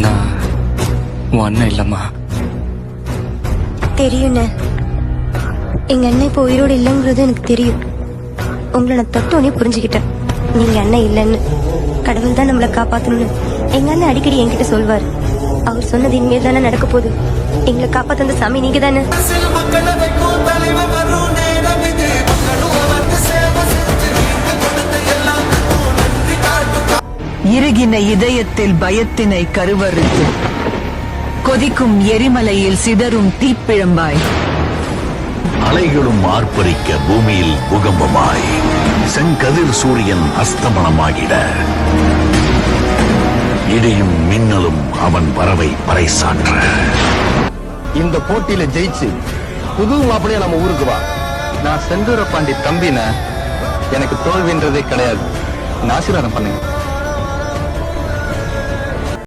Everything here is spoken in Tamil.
நான் உன் அண்ணன் இல்லம்மா. தெரியுண்ணே, எங்க அண்ணன் இப்போ உயிரோடு இல்லைங்கிறது எனக்கு தெரியும். உங்களை நான் தொட்டோன்னே புரிஞ்சுக்கிட்டேன், நீங்க அண்ணன் இல்லைன்னு. கடவுள் தான் நம்மளை காப்பாத்தணும்னு எங்க அண்ணன் அடிக்கடி என்கிட்ட சொல்வார். அவர் சொன்னது இனிமேல் தானே நடக்க போகுது. எங்களை காப்பாத்த சாமி நீங்க தானே. இறுகின இதயத்தில் பயத்தினை கருவறுத்து கொதிக்கும் எரிமலையில் சிதறும் தீப்பிழம்பாய், அலைகளும் ஆர்ப்பரிக்க பூமியில் பூகம்பமாய், செங்கதிர் சூரியன் அஸ்தமனமாகிட, இடியும் மின்னலும் அவன் வரவை பறைசாற்ற. இந்த போட்டியில ஜெயிச்சு புது மாப்பிளைய நம்ம ஊருக்கு வா. நான் செந்தூர பாண்டி தம்பின, எனக்கு தோல்வின்றதே கிடையாது. ஆசீர்வாதம் பண்ணுங்க.